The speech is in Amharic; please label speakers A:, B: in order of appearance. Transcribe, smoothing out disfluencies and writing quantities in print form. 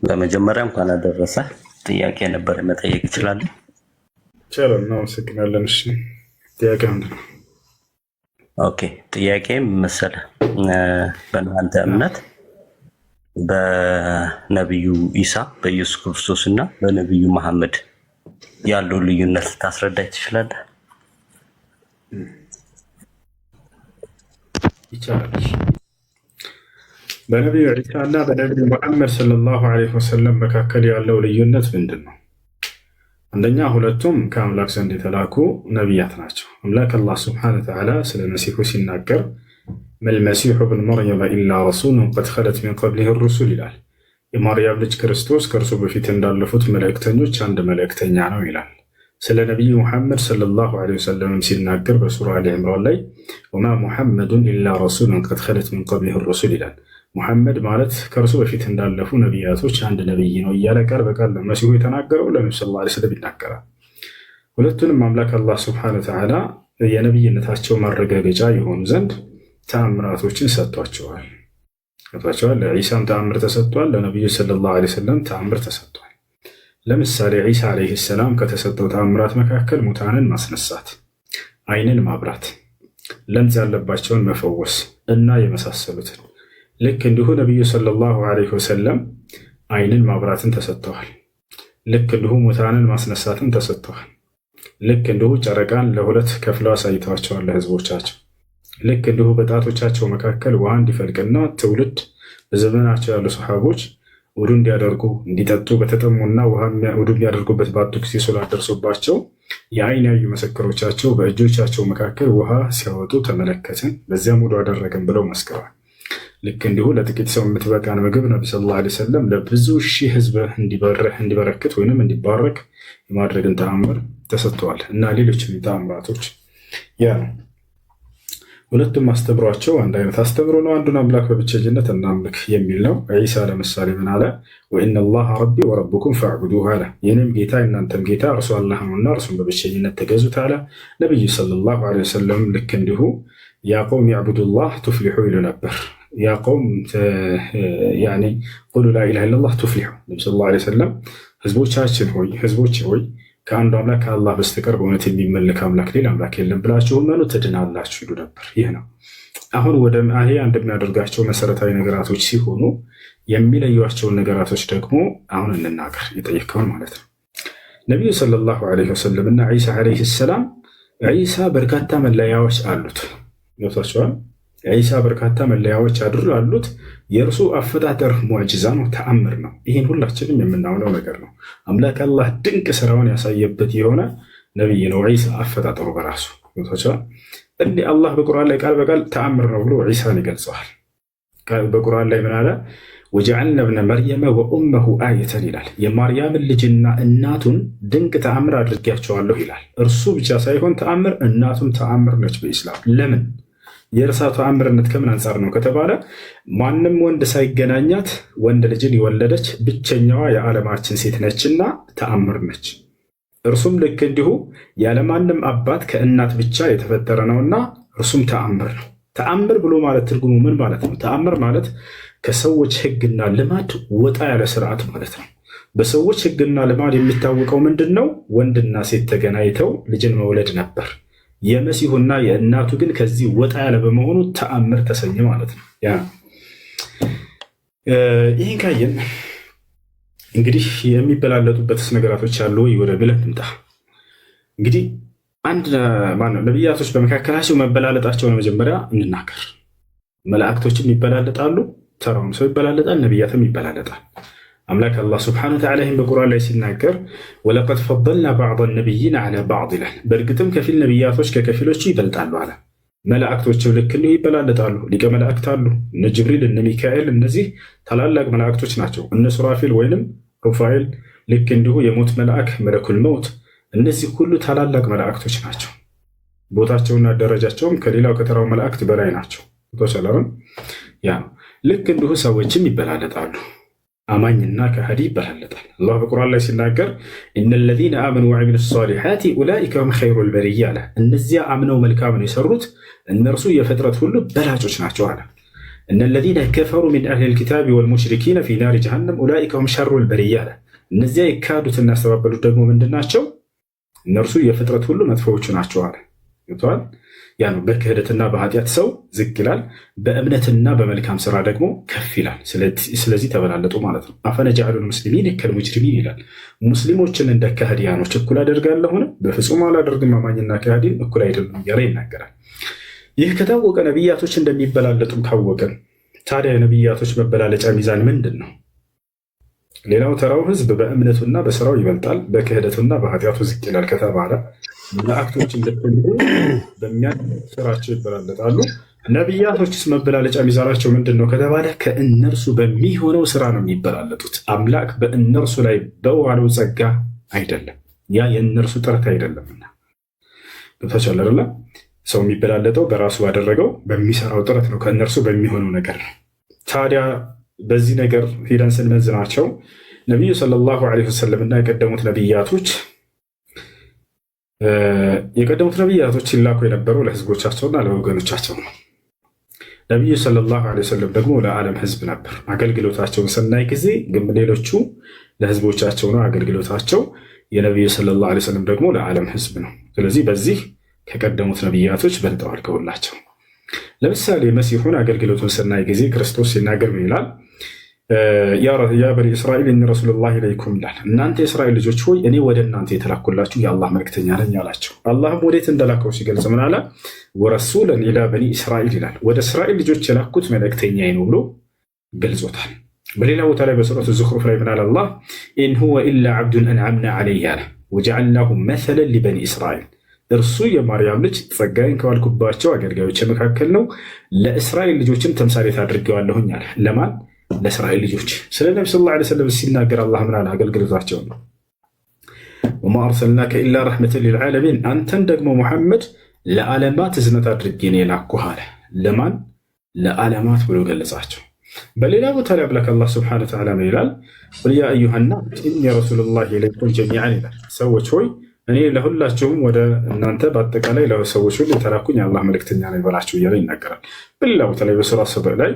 A: በመጀመሪያ እንኳን አደረሰ። ጥያቄ ነበር መጠየቅ ይችላል?
B: ይቻላል። እናመሰግናለን። እሺ ጥያቄ ምንድን ነው?
A: ኦኬ፣ ጥያቄ መሰለህ በእናንተ እምነት በነቢዩ ኢሳ በኢየሱስ ክርስቶስ እና በነቢዩ መሐመድ ያለው ልዩነት ታስረዳኝ ትችላለህ?
B: ይቻላል። በነቢዩ ዒሳ እና በነቢዩ መሐመድ ሰለላሁ ዐለይሂ ወሰለም መካከል ያለው ልዩነት ምንድን ነው? አንደኛ ሁለቱም ከአምላክ ዘንድ የተላኩ ነቢያት ናቸው። አምላክ አላህ ስብሐነ ወተዓላ ስለ መሲሑ ሲናገር መልመሲሑ ብን መርየም ኢላ ረሱሉን ቀድ ኸለት ሚን ቀብሊሂ ሩሱል ይላል። የማርያም ልጅ ክርስቶስ ከእርሱ በፊት እንዳለፉት መልእክተኞች አንድ መልእክተኛ ነው ይላል። ስለ ነቢዩ ሙሐመድ ሰለላሁ ዐለይሂ ወሰለም ሲናገር በሱራ አሊ ዕምራን ላይ ወማ ሙሐመዱን ኢላ ረሱሉን ቀድ ኸለት ሚን ቀብሊሂ ሩሱል ይላል። ሙሐመድ ማለት ከእርሱ በፊት እንዳለፉ ነቢያቶች አንድ ነቢይ ነው እያለ ቃል በቃል ለመሲሁ የተናገረው ለነቢ ስ ላ ስለም ይናገራል። ሁለቱንም አምላክ አላህ ስብሐነ ወተዓላ የነቢይነታቸው ማረጋገጫ የሆኑ ዘንድ ተአምራቶችን ሰጥቷቸዋል። ለዒሳም ተአምር ተሰጥቷል። ለነቢዩ ሰለላሁ ዐለይሂ ወሰለም ተአምር ተሰጥቷል። ለምሳሌ ዒሳ ዐለይሂ ሰላም ከተሰጠው ተአምራት መካከል ሙታንን ማስነሳት፣ አይንን ማብራት፣ ለምጽ ያለባቸውን መፈወስ እና የመሳሰሉትን። ልክ እንዲሁ ነቢዩ ሰለላሁ ዐለይሂ ወሰለም አይንን ማብራትን ተሰጥተዋል። ልክ እንዲሁ ሙታንን ማስነሳትን ተሰጥተዋል። ልክ እንዲሁ ጨረቃን ለሁለት ከፍለው አሳይተዋቸዋል ለህዝቦቻቸው። ልክ እንዲሁ በጣቶቻቸው መካከል ውሃ እንዲፈልቅና ትውልድ በዘመናቸው ያሉ ሰሓቦች ውዱ እንዲያደርጉ እንዲጠጡ በተጠሙና ውዱ የሚያደርጉበት ባጡ ጊዜ ሶላት ደርሶባቸው የአይን ያዩ ምስክሮቻቸው በእጆቻቸው መካከል ውሃ ሲያወጡ ተመለከትን፣ በዚያም ውዱ አደረግን ብለው መስክረዋል። ልክ እንዲሁ ለጥቂት ሰው የምትበቃን ምግብ ነቢ ሰለላሁ ዐለይሂ ወሰለም ለብዙ ሺህ ህዝብ እንዲበረክት ወይም እንዲባረክ የማድረግን ተአምር ተሰጥተዋል እና ሌሎችም ተአምራቶች ያ ነው። ሁለቱም አስተምሯቸው አንድ አይነት አስተምሮ ነው። አንዱን አምላክ በብቸኝነት እናምልክ የሚል ነው። ዒሳ ለምሳሌ ምን አለ? ወኢነላሃ ረቢ ወረቡኩም ፈዕቡዱሁ አለ። ይህንም ጌታ የእናንተም ጌታ እርሱ አላህ ነውና እርሱን በብቸኝነት ተገዙት አለ። ነቢዩ ሰለላሁ ዐለይሂ ወሰለም ልክ እንዲሁ ያ ቀውም ያዕቡዱላህ ቱፍሊሑ ይሉ ነበር። ያ ቀውም ቁሉ ላኢላሃ ኢለላህ ቱፍሊሑ። ነቢ ሰለላሁ ዐለይሂ ወሰለም ህዝቦች ሆይ ከአንዱ አምላክ ከአላህ በስተቀር በእውነት የሚመለክ አምላክ ሌላ አምላክ የለም ብላችሁ እመኑ ትድናላችሁ ይሉ ነበር። ይህ ነው አሁን ወደ ይሄ እንደሚያደርጋቸው መሰረታዊ ነገራቶች ሲሆኑ የሚለዩቸውን ነገራቶች ደግሞ አሁን እንናገር፣ የጠየቀውን ማለት ነው። ነቢዩ ሰለላሁ ዐለይሂ ወሰለም እና ዒሳ ዐለይሂ ሰላም ዒሳ በርካታ መለያዎች አሉት። ገብቷቸዋል። ዒሳ በርካታ መለያዎች አሉት። የእርሱ አፈጣጠር ሙዕጂዛ ነው፣ ተአምር ነው። ይህን ሁላችንም የምናውነው ነገር ነው። አምላክ አላህ ድንቅ ስራውን ያሳየበት የሆነ ነቢይ ነው ዒሳ አፈጣጠሩ በራሱ ገብቷቸዋል። እንዲህ አላህ በቁርአን ላይ ቃል በቃል ተአምር ነው ብሎ ዒሳን ይገልጸዋል። በቁርአን ላይ ምን አለ? ወጀዐልነ ብነ መርየመ ወኡመሁ አየተን ይላል። የማርያምን ልጅና እናቱን ድንቅ ተአምር አድርጌያቸዋለሁ ይላል። እርሱ ብቻ ሳይሆን ተአምር እናቱም ተአምር ነች በኢስላም። ለምን? የእርሷ ተአምርነት ከምን አንጻር ነው ከተባለ ማንም ወንድ ሳይገናኛት ወንድ ልጅን የወለደች ብቸኛዋ የዓለማችን ሴት ነችና ተአምር ነች። እርሱም ልክ እንዲሁ ያለማንም አባት ከእናት ብቻ የተፈጠረ ነውና እርሱም ተአምር ነው። ተአምር ብሎ ማለት ትርጉሙ ምን ማለት ነው? ተአምር ማለት ከሰዎች ሕግና ልማድ ወጣ ያለ ስርዓት ማለት ነው። በሰዎች ሕግና ልማድ የሚታወቀው ምንድን ነው? ወንድና ሴት ተገናኝተው ልጅን መውለድ ነበር። የመሲሁና የእናቱ ግን ከዚህ ወጣ ያለ በመሆኑ ተአምር ተሰኘ ማለት ነው። ይህን ካየን እንግዲህ የሚበላለጡበትስ ነገራቶች አሉ ወይ ወደ ብለን እንምጣ። እንግዲህ ነቢያቶች በመካከላቸው መበላለጣቸውን መጀመሪያ እንናገር። መላእክቶችም ይበላለጣሉ፣ ተራውም ሰው ይበላለጣል፣ ነቢያትም ይበላለጣል። አምላክ አላህ ስብሐነሁ ወተዓላ ይህን በቁርአን ላይ ሲናገር ወለቀድ ፈደልና ባዕደ ነቢይን ዐላ ባዕድ ይላል። በእርግጥም ከፊል ነቢያቶች ከከፊሎቹ ይበልጣሉ አለ። መላእክቶችም ልክ እንዲሁ ይበላለጣሉ። ሊቀ መላእክት አሉ፣ እነ ጅብሪል እነ ሚካኤል፣ እነዚህ ታላላቅ መላእክቶች ናቸው። እነ ሱራፊል ወይንም ሩፋኤል፣ ልክ እንዲሁ የሞት መልአክ መለኩል መውት፣ እነዚህ ሁሉ ታላላቅ መላእክቶች ናቸው። ቦታቸውና ደረጃቸውም ከሌላው ከተራው መላእክት በላይ ናቸው። ያ ነው። ልክ እንዲሁ ሰዎችም ይበላለጣሉ። አማኝና ከሃዲ ይበላለጣል። አላህ በቁርአን ላይ ሲናገር ኢነለዚነ አመኑ ወዐሚሉ ሷሊሓቲ ኡላኢከ ሁም ኸይሩል በሪያ አለ። እነዚያ አምነው መልካምን የሰሩት እነርሱ የፍጥረት ሁሉ በላጮች ናቸው አለ። እነ ለዚነ ከፈሩ ሚን አህሊል ኪታቢ ወልሙሽሪኪነ ፊ ናሪ ጀሃነም ኡላኢከ ሁም ሸሩል በሪያ አለ። እነዚያ የካዱትና ያስተባበሉት ደግሞ ምንድን ናቸው? እነርሱ የፍጥረት ሁሉ መጥፎዎቹ ናቸው አለ። ገብቶሃል? ያ ነው በክህደትና በኃጢአት ሰው ዝቅ ይላል፣ በእምነትና በመልካም ስራ ደግሞ ከፍ ይላል። ስለዚህ ተበላለጡ ማለት ነው። አፈነጀዐሉል ሙስሊሚነ ከልሙጅሪሚን ይላል። ሙስሊሞችን እንደ ከሃዲያኖች እኩል አደርጋለሁን? በፍጹም አላደርግም፣ አማኝና ከሃዲን እኩል አይደሉም እያለ ይናገራል። ይህ ከታወቀ ነቢያቶች እንደሚበላለጡም ካወቀን ታዲያ የነቢያቶች መበላለጫ ሚዛን ምንድን ነው? ሌላው ተራው ህዝብ በእምነቱና በስራው ይበልጣል፣ በክህደቱና በኃጢአቱ ዝቅ ይላል ከተባለ መላእክቶች እንደተልኩ በሚያስራቸው ይበላለጣሉ። ነቢያቶችስ መበላለጫ ሚዛናቸው ምንድን ነው ከተባለ ከእነርሱ በሚሆነው ስራ ነው የሚበላለጡት። አምላክ በእነርሱ ላይ በዋለው ጸጋ አይደለም፣ ያ የእነርሱ ጥረት አይደለምና። ገብታችኋል አይደለ? ሰው የሚበላለጠው በራሱ ባደረገው በሚሰራው ጥረት ነው፣ ከእነርሱ በሚሆነው ነገር ነው። ታዲያ በዚህ ነገር ሄደን ስንመዝናቸው ነቢዩ ሰለላሁ ዐለይሂ ወሰለም እና የቀደሙት ነቢያቶች ይላኩ የነበረው ለህዝቦቻቸውና ለወገኖቻቸው ነው። ነቢዩ ሰለላሁ ዐለይሂ ወሰለም ደግሞ ለዓለም ህዝብ ነበር። አገልግሎታቸውን ስናይ ጊዜ ግን ሌሎቹ ለህዝቦቻቸው ነው አገልግሎታቸው፣ የነቢዩ ሰለላሁ ዐለይሂ ወሰለም ደግሞ ለዓለም ህዝብ ነው። ስለዚህ በዚህ ከቀደሙት ነቢያቶች በልጠዋል ከሁላቸው። ለምሳሌ መሲሁን አገልግሎቱን ስናይ ጊዜ ክርስቶስ ሲናገር ምን ይላል? ያ በኒ እስራኤል እኒ ረሱሉላሂ ኢለይኩም ይላል። እናንተ የእስራኤል ልጆች ሆይ እኔ ወደ እናንተ የተላኩላችሁ የአላህ መልክተኛ ነኝ አላቸው። አላህም ወዴት እንደላከው ሲገልጽ ምን አለ? ወረሱለን ኢላ በኒ እስራኤል ይላል። ወደ እስራኤል ልጆች የላኩት መልእክተኛዬ ነው ብሎ ገልጾታል። በሌላ ቦታ ላይ በሱረቱ ዙኽሩፍ ላይ ምን አለ አላህ? ኢን ሁወ ኢላ ዐብዱን አንዐምና ዐለይሂ አለ ወጀዐልናሁ መሰለን ሊበኒ እስራኤል፣ እርሱ የማርያም ልጅ ጸጋዬን ከዋልኩባቸው አገልጋዮች መካከል ነው፣ ለእስራኤል ልጆችም ተምሳሌት አድርጌዋለሁኝ አለ። ለማን? ለእስራኤል ልጆች። ስለ ነቢ ሰለላሁ ዐለይሂ ወሰለም ሲናገር አላህ ምን አለ? አገልግሎታቸው ነው። ወማ አርሰልናከ ኢላ ረሕመተን ሊልዓለሚን፣ አንተን ደግሞ ሙሐመድ ለዓለማት እዝነት አድርጌ ነው የላኩህ አለ። ለማን? ለዓለማት ብሎ ገለጻቸው። በሌላ ቦታ ላይ አምላክ አላህ ሱብሓነሁ ወተዓላ ምን ይላል? ቁል ያ አዩሃና ኢኒ ረሱሉላሂ ኢለይኩም ጀሚዓን ይላል። ሰዎች ሆይ እኔ ለሁላችሁም ወደ እናንተ በአጠቃላይ ለሰዎች ሁሉ የተላኩኝ የአላህ መልእክተኛ ነኝ በላቸው እያለ ይናገራል። በሌላ ቦታ ላይ በሱራ ሰበእ ላይ